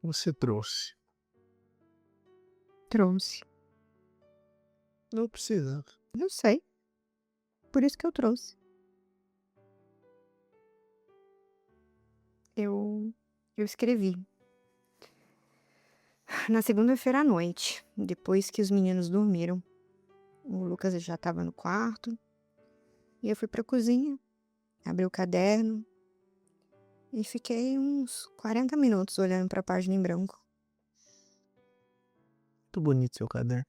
Você trouxe. Trouxe. Não precisa. Eu sei. Por isso que eu trouxe. Eu escrevi. Na segunda-feira à noite, depois que os meninos dormiram. O Lucas já estava no quarto. E eu fui pra cozinha, abri o caderno e fiquei uns 40 minutos olhando pra página em branco. Muito bonito seu caderno.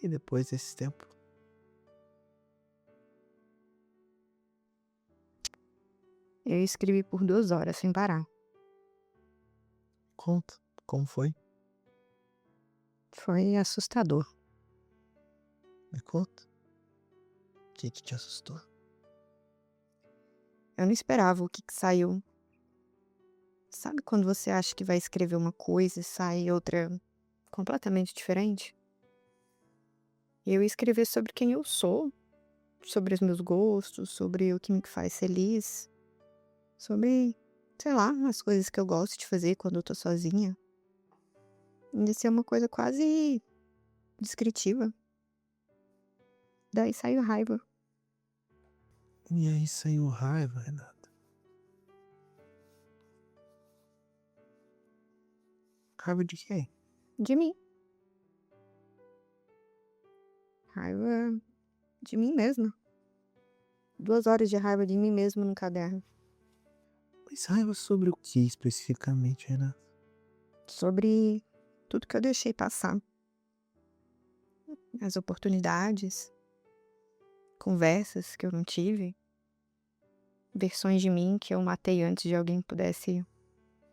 E depois desse tempo? Eu escrevi por 2 horas sem parar. Conta, como foi? Foi assustador. Me conta. O que te assustou? Eu não esperava o que saiu. Sabe quando você acha que vai escrever uma coisa e sai outra completamente diferente? Eu ia escrever sobre quem eu sou, sobre os meus gostos, sobre o que me faz feliz, sobre, sei lá, as coisas que eu gosto de fazer quando eu tô sozinha. Ia ser uma coisa quase descritiva. Daí saiu raiva. E aí saiu raiva, Renata. Raiva de quem? De mim. Raiva de mim mesma. 2 horas de raiva de mim mesma no caderno. Mas raiva sobre o que especificamente, Renata? Sobre tudo que eu deixei passar. As oportunidades, conversas que eu não tive, versões de mim que eu matei antes de alguém pudesse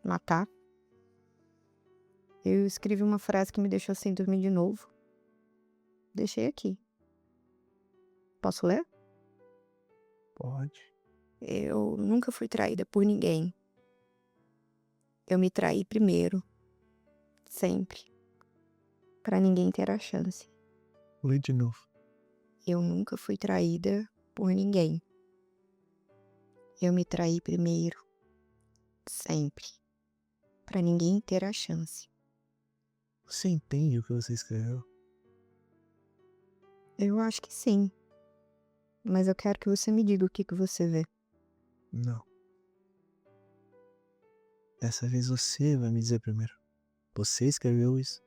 matar. Eu escrevi uma frase que me deixou sem dormir de novo. Deixei aqui. Posso ler? Pode. Eu nunca fui traída por ninguém. Eu me traí primeiro. Sempre. Pra ninguém ter a chance. Lê de novo. Eu nunca fui traída por ninguém. Eu me traí primeiro. Sempre. Pra ninguém ter a chance. Você entende o que você escreveu? Eu acho que sim. Mas eu quero que você me diga o que você vê. Não. Dessa vez você vai me dizer primeiro. Você escreveu isso?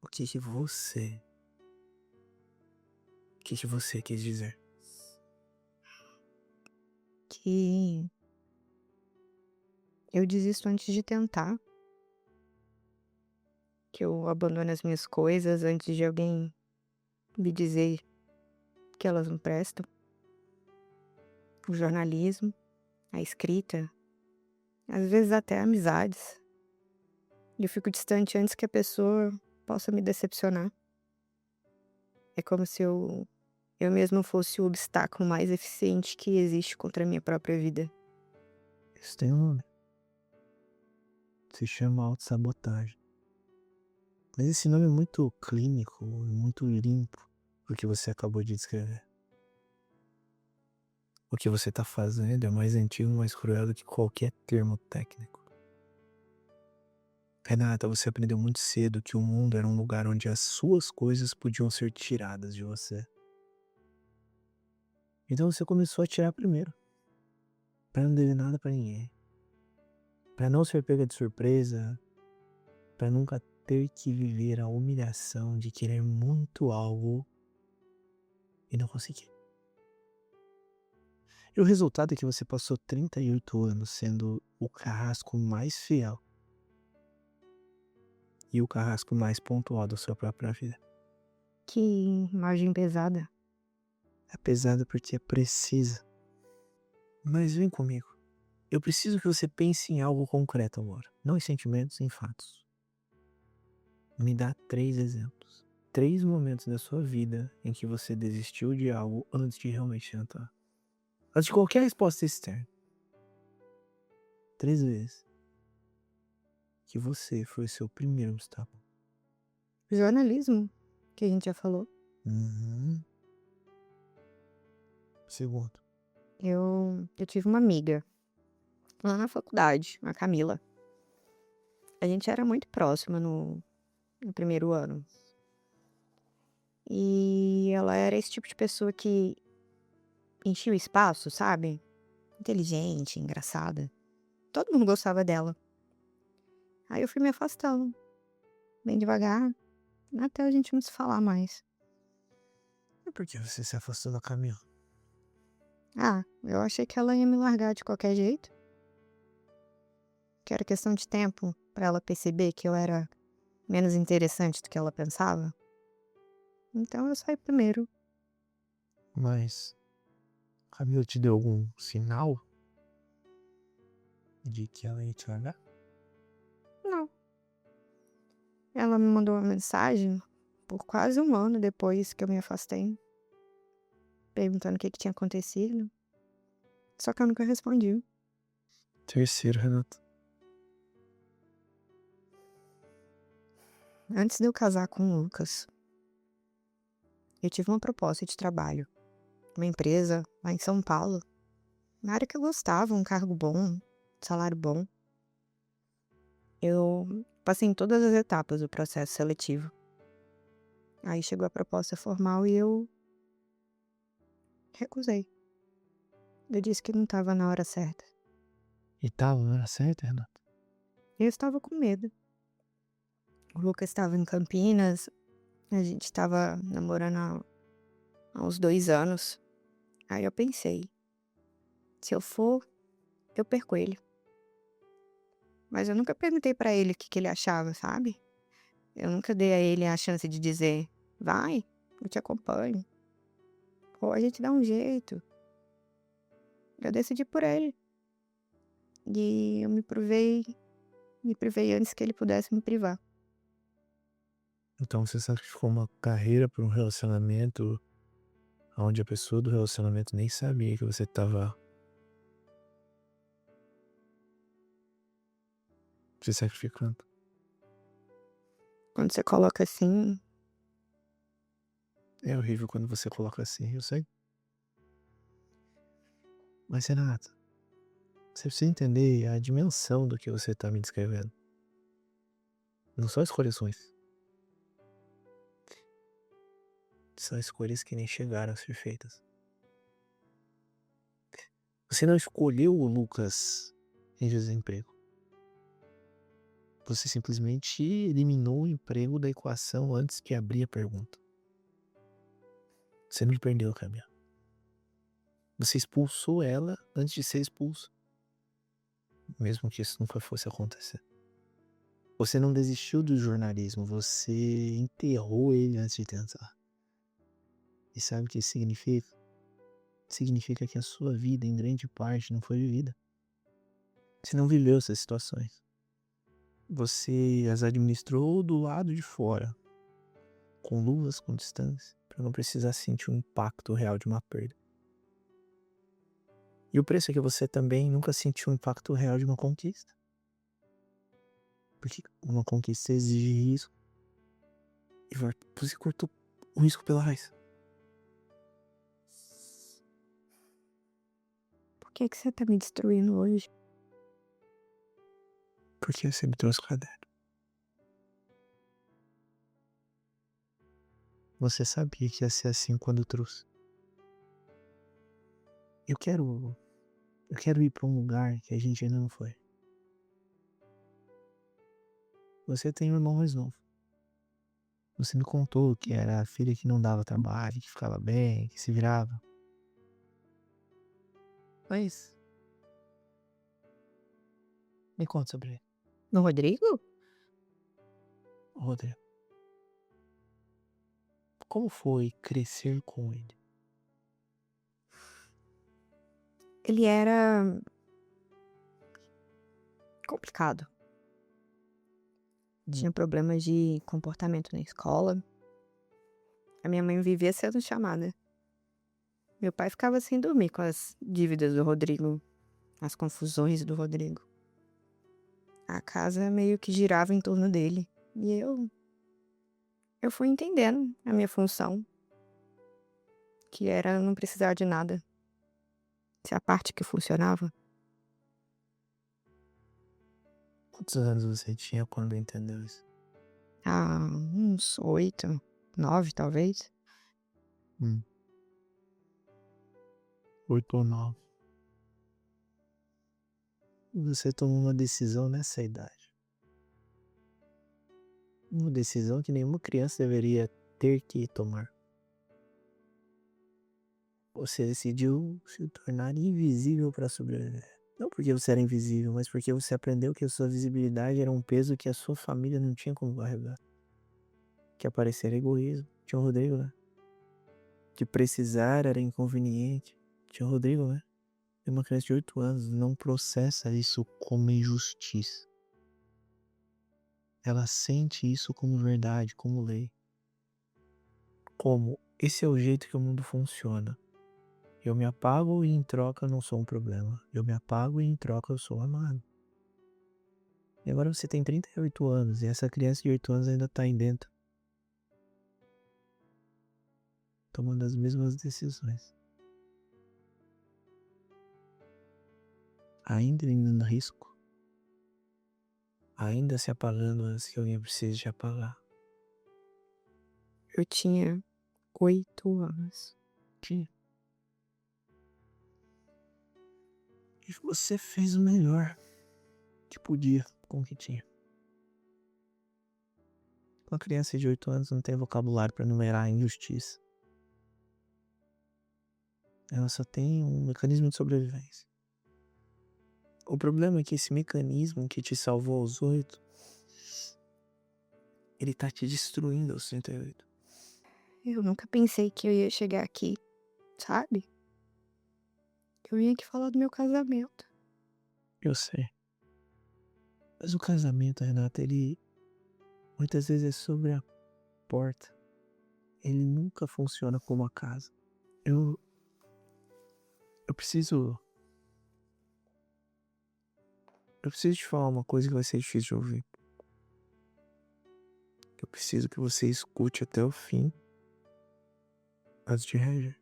O que você quis dizer? Que eu desisto antes de tentar. Que eu abandono as minhas coisas antes de alguém me dizer que elas não prestam. O jornalismo, a escrita, às vezes até amizades. Eu fico distante antes que a pessoa possa me decepcionar. É como se eu mesma fosse o obstáculo mais eficiente que existe contra a minha própria vida. Isso tem um nome. Se chama autossabotagem. Mas esse nome é muito clínico, muito limpo pro que você acabou de descrever. O que você tá fazendo é mais antigo e mais cruel do que qualquer termo técnico. Renata, você aprendeu muito cedo que o mundo era um lugar onde as suas coisas podiam ser tiradas de você. Então você começou a tirar primeiro. Pra não dever nada pra ninguém. Pra não ser pega de surpresa. Pra nunca ter que viver a humilhação de querer muito algo e não conseguir. E o resultado é que você passou 38 anos sendo o carrasco mais fiel e o carrasco mais pontual da sua própria vida. Que imagem pesada. É pesado porque é precisa. Mas vem comigo. Eu preciso que você pense em algo concreto agora, não em sentimentos, em fatos. Me dá 3 exemplos. 3 momentos da sua vida em que você desistiu de algo antes de realmente tentar. Antes de qualquer resposta externa. 3 vezes. Que você foi o seu primeiro obstáculo. Jornalismo, que a gente já falou. Uhum. Segundo. Eu tive uma amiga lá na faculdade, a Camila. A gente era muito próxima no primeiro ano. E ela era esse tipo de pessoa que enchia o espaço, sabe? Inteligente, engraçada. Todo mundo gostava dela. Aí eu fui me afastando, bem devagar, até a gente não se falar mais. E por que você se afastou da Camila? Ah, eu achei que ela ia me largar de qualquer jeito. Que era questão de tempo pra ela perceber que eu era menos interessante do que ela pensava. Então eu saí primeiro. Mas a Camila te deu algum sinal de que ela ia te largar? Não. Ela me mandou uma mensagem por quase um ano depois que eu me afastei, perguntando o que tinha acontecido. Só que eu nunca respondi. Terceiro, Renato. Antes de eu casar com o Lucas, eu tive uma proposta de trabalho. Uma empresa lá em São Paulo. Na área que eu gostava, um cargo bom, salário bom. Eu passei em todas as etapas do processo seletivo. Aí chegou a proposta formal e eu recusei. Eu disse que não estava na hora certa. E tava na hora certa, Renato? Eu estava com medo. O Lucas estava em Campinas, a gente estava namorando há uns 2 anos. Aí eu pensei, se eu for, eu perco ele. Mas eu nunca perguntei pra ele o que ele achava, sabe? Eu nunca dei a ele a chance de dizer, vai, eu te acompanho. Ou a gente dá um jeito. Eu decidi por ele. E eu me privei antes que ele pudesse me privar. Então você sacrificou uma carreira por um relacionamento onde a pessoa do relacionamento nem sabia que você tava se sacrificando. Quando você coloca assim, É horrível quando você coloca assim, eu sei. Mas, Renato, você precisa entender a dimensão do que você tá me descrevendo. Não são escolhas ruins. São escolhas que nem chegaram a ser feitas. Você não escolheu o Lucas em desemprego. Você simplesmente eliminou o emprego da equação antes que abrir a pergunta. Você não perdeu, Camila. Você expulsou ela antes de ser expulso. Mesmo que isso nunca fosse acontecer. Você não desistiu do jornalismo, você enterrou ele antes de tentar. E sabe o que isso significa? Significa que a sua vida, em grande parte, não foi vivida. Você não viveu essas situações. Você as administrou do lado de fora, com luvas, com distância, para não precisar sentir o impacto real de uma perda. E o preço é que você também nunca sentiu o impacto real de uma conquista. Porque uma conquista exige risco. E você cortou o risco pela raiz. por que você tá me destruindo hoje? Porque você me trouxe o caderno. Você sabia que ia ser assim quando eu trouxe. Eu quero ir pra um lugar que a gente ainda não foi. Você tem um irmão mais novo. Você me contou que era a filha que não dava trabalho, que ficava bem, que se virava. Mas me conta sobre ele, No Rodrigo? Rodrigo. Como foi crescer com ele? Ele era complicado. Tinha problemas de comportamento na escola. A minha mãe vivia sendo chamada. Meu pai ficava sem dormir com as dívidas do Rodrigo, as confusões do Rodrigo. A casa meio que girava em torno dele. E eu fui entendendo a minha função, que era não precisar de nada. Se a parte que funcionava. Quantos anos você tinha quando entendeu isso? Uns 8, 9 talvez. Hum, 8 ou 9. Você tomou uma decisão nessa idade. Uma decisão que nenhuma criança deveria ter que tomar. Você decidiu se tornar invisível para sobreviver. Não porque você era invisível, mas porque você aprendeu que a sua visibilidade era um peso que a sua família não tinha como carregar. Que aparecer era egoísmo. Tinha o Rodrigo, né? Que precisar era inconveniente. Tinha o Rodrigo, né? E uma criança de 8 anos não processa isso como injustiça. Ela sente isso como verdade, como lei. Como esse é o jeito que o mundo funciona. Eu me apago e em troca eu não sou um problema. Eu me apago e em troca eu sou amado. E agora você tem 38 anos e essa criança de 8 anos ainda tá aí dentro. Tomando as mesmas decisões. Ainda indo no risco. Ainda se apagando antes que alguém precise te apagar. Eu tinha 8 anos. Que? E você fez o melhor que podia com o que tinha. Uma criança de 8 anos não tem vocabulário para numerar a injustiça. Ela só tem um mecanismo de sobrevivência. O problema é que esse mecanismo que te salvou aos 8, ele tá te destruindo aos 38. Eu nunca pensei que eu ia chegar aqui, sabe? Eu vim aqui falar do meu casamento. Eu sei. Mas o casamento, Renata, ele muitas vezes é sobre a porta. Ele nunca funciona como a casa. Eu preciso. Eu preciso te falar uma coisa que vai ser difícil de ouvir. Eu preciso que você escute até o fim antes de reagir.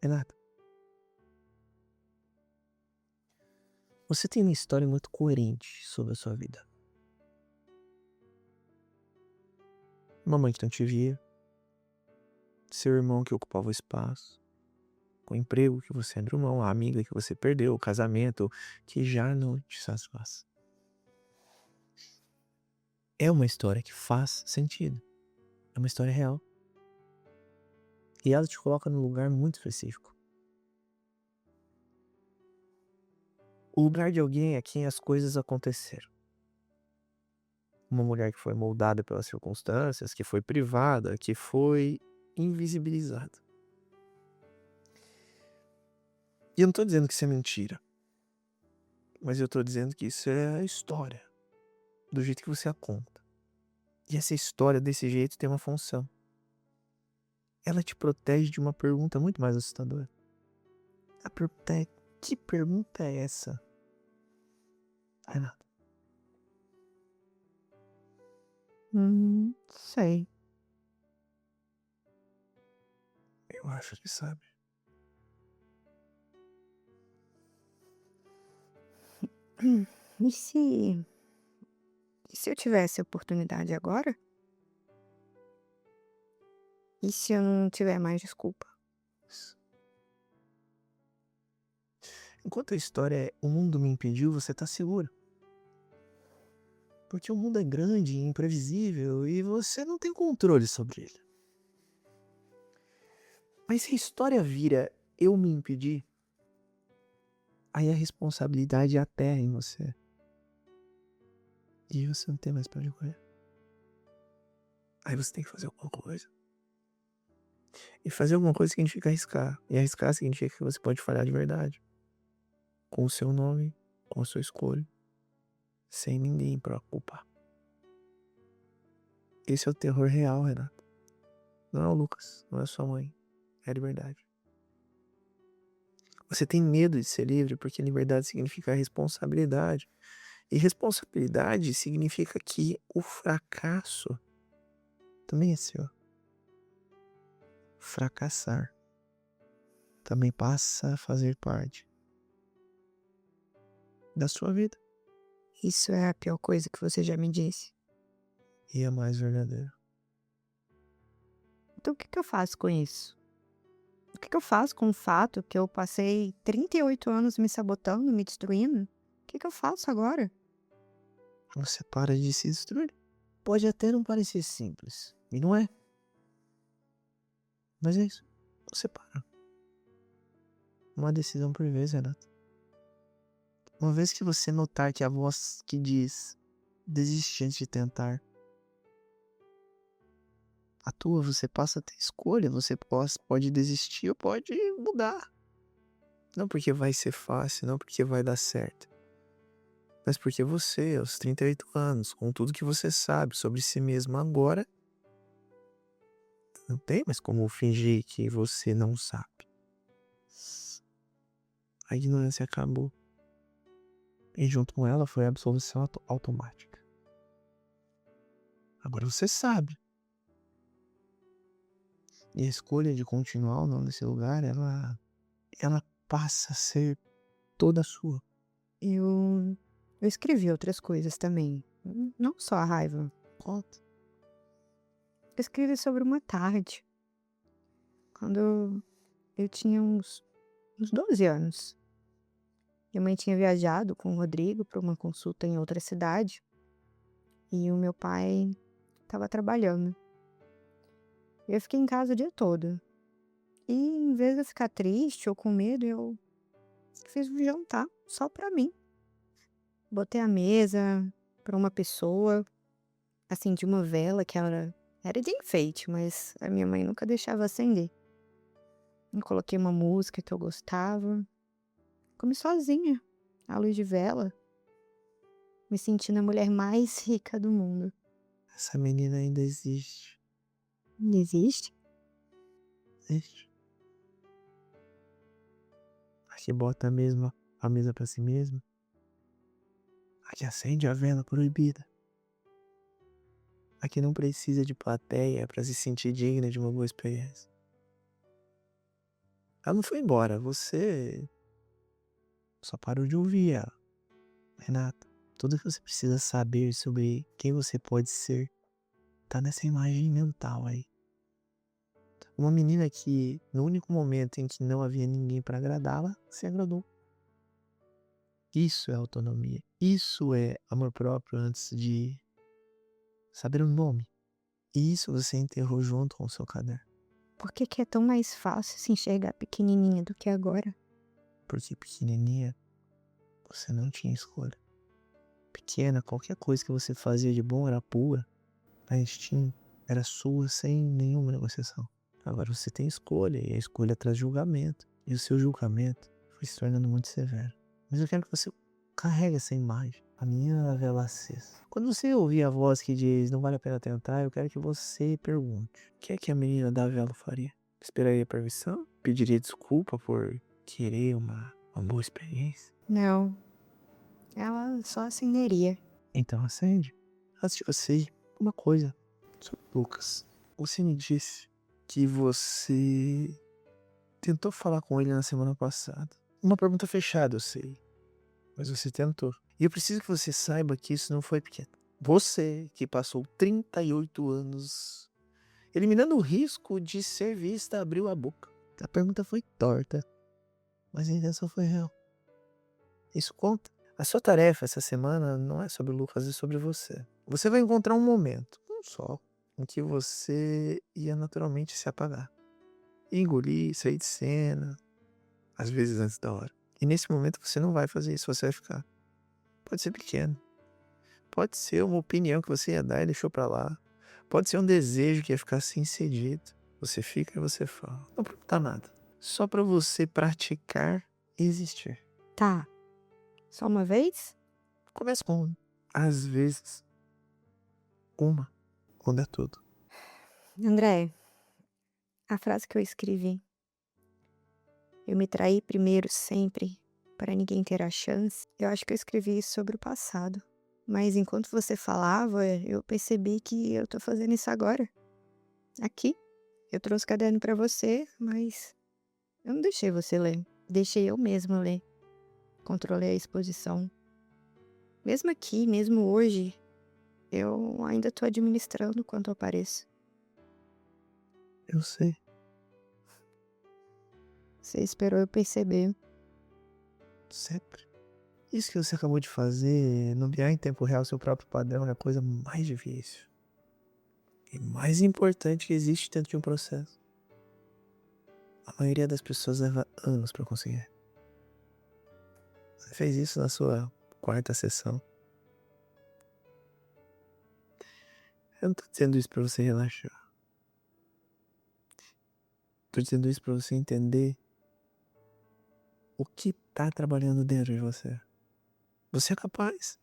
Renata, você tem uma história muito coerente sobre a sua vida. Uma mãe que não te via, seu irmão que ocupava o espaço, o emprego que você abriu mão, a amiga que você perdeu, o casamento que já não te satisfaz. É uma história que faz sentido. É uma história real. E ela te coloca num lugar muito específico. O lugar de alguém a quem as coisas aconteceram. Uma mulher que foi moldada pelas circunstâncias, que foi privada, que foi invisibilizada. E eu não tô dizendo que isso é mentira. Mas eu tô dizendo que isso é a história. Do jeito que você a conta. E essa história desse jeito tem uma função. Ela te protege de uma pergunta muito mais assustadora. A pergunta é: que pergunta é essa, Renata? Sei. Eu acho que sabe. E se eu tivesse a oportunidade agora? E se eu não tiver mais desculpa? Enquanto a história é o mundo me impediu, você tá segura. Porque o mundo é grande e imprevisível e você não tem controle sobre ele. Mas se a história vira eu me impedi, aí a responsabilidade aterra em você. E você não tem mais pra onde correr. Aí você tem que fazer alguma coisa. E fazer alguma coisa significa arriscar. E arriscar significa que você pode falhar de verdade. Com o seu nome, com a sua escolha. Sem ninguém pra culpar. Esse é o terror real, Renato. Não é o Lucas, não é a sua mãe. É a liberdade. Você tem medo de ser livre porque liberdade significa responsabilidade. E responsabilidade significa que o fracasso também é seu. Fracassar também passa a fazer parte da sua vida. Isso é a pior coisa que você já me disse. E a mais verdadeira. Então o que eu faço com isso? O que eu faço com o fato que eu passei 38 anos me sabotando, me destruindo? O que eu faço agora? Você para de se destruir. Pode até não parecer simples. E não é. Mas é isso. Você para. Uma decisão por vez, Renato. Uma vez que você notar que a voz que diz desiste antes de tentar atua, você passa a ter escolha. Você pode desistir ou pode mudar. Não porque vai ser fácil, não porque vai dar certo. Mas porque você, aos 38 anos, com tudo que você sabe sobre si mesmo agora, não tem mais como fingir que você não sabe. A ignorância acabou. E junto com ela foi a absolvição automática. Agora você sabe. E a escolha de continuar ou não nesse lugar, ela passa a ser toda sua. Eu escrevi outras coisas também. Não só a raiva. Conta. Eu escrevi sobre uma tarde. Quando eu tinha uns 12 anos. Minha mãe tinha viajado com o Rodrigo para uma consulta em outra cidade. E o meu pai estava trabalhando. Eu fiquei em casa o dia todo. E em vez de eu ficar triste ou com medo, eu fiz um jantar só pra mim. Botei a mesa pra uma pessoa, acendi uma vela que era de enfeite, mas a minha mãe nunca deixava acender. Eu coloquei uma música que eu gostava. Comi sozinha, à luz de vela, me sentindo a mulher mais rica do mundo. Essa menina ainda existe. Não existe? Existe. A que bota a mesa pra si mesma. A que acende a vela proibida. A que não precisa de plateia pra se sentir digna de uma boa experiência. Ela não foi embora, você só parou de ouvir ela. Renata, tudo que você precisa saber sobre quem você pode ser tá nessa imagem mental aí. Uma menina que, no único momento em que não havia ninguém pra agradá-la, se agradou. Isso é autonomia. Isso é amor próprio antes de saber o nome. E isso você enterrou junto com o seu caderno. Por que é tão mais fácil se enxergar pequenininha do que agora? Porque pequenininha, você não tinha escolha. Pequena, qualquer coisa que você fazia de bom era pura. A instinto era sua sem nenhuma negociação. Agora você tem escolha e a escolha traz julgamento. E o seu julgamento foi se tornando muito severo. Mas eu quero que você carregue essa imagem. A minha vela acesa. Quando você ouvir a voz que diz não vale a pena tentar, eu quero que você pergunte. O que é que a menina da vela faria? Esperaria permissão? Pediria desculpa por querer uma boa experiência? Não, ela só acenderia. Então acende. Antes de você ir, uma coisa sobre Lucas. Você me disse que você tentou falar com ele na semana passada. Uma pergunta fechada, eu sei. Mas você tentou. E eu preciso que você saiba que isso não foi porque você, que passou 38 anos eliminando o risco de ser vista, abriu a boca. A pergunta foi torta, mas a intenção foi real. Isso conta. A sua tarefa essa semana não é sobre o Lucas, é sobre você. Você vai encontrar um momento, um só, em que você ia naturalmente se apagar. Engolir, sair de cena, às vezes antes da hora. E nesse momento você não vai fazer isso, você vai ficar. Pode ser pequeno. Pode ser uma opinião que você ia dar e deixou pra lá. Pode ser um desejo que ia ficar sem ser dito. Você fica e você fala. Não pergunta nada. Só pra você praticar e existir. Tá. Só uma vez? Começa com às vezes uma, quando é tudo. André, a frase que eu escrevi. Eu me traí primeiro sempre, para ninguém ter a chance. Eu acho que eu escrevi isso sobre o passado. Mas enquanto você falava, eu percebi que eu tô fazendo isso agora. Aqui. Eu trouxe o caderno pra você, mas eu não deixei você ler. Deixei eu mesma ler. Controlei a exposição. Mesmo aqui, mesmo hoje, eu ainda tô administrando quanto eu apareço. Eu sei. Você esperou eu perceber. Sempre. Isso que você acabou de fazer, nomear em tempo real seu próprio padrão é a coisa mais difícil e mais importante que existe dentro de um processo. A maioria das pessoas leva anos para conseguir. Você fez isso na sua quarta sessão. Eu não tô dizendo isso pra você relaxar. Tô dizendo isso pra você entender o que tá trabalhando dentro de você. Você é capaz.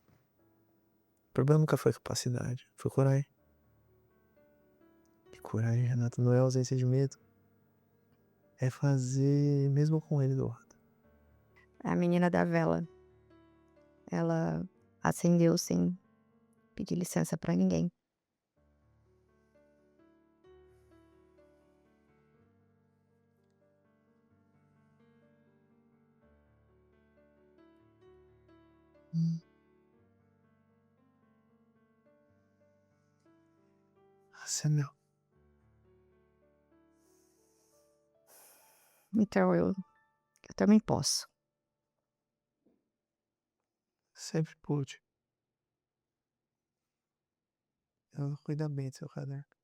O problema nunca foi capacidade, foi coragem. E coragem, Renato, não é ausência de medo. É fazer mesmo com ele do lado. A menina da vela, ela acendeu sem pedir licença pra ninguém. Hum. Você é meu. Então eu também posso. Sempre pude. Eu vou cuidar bem do seu caderno.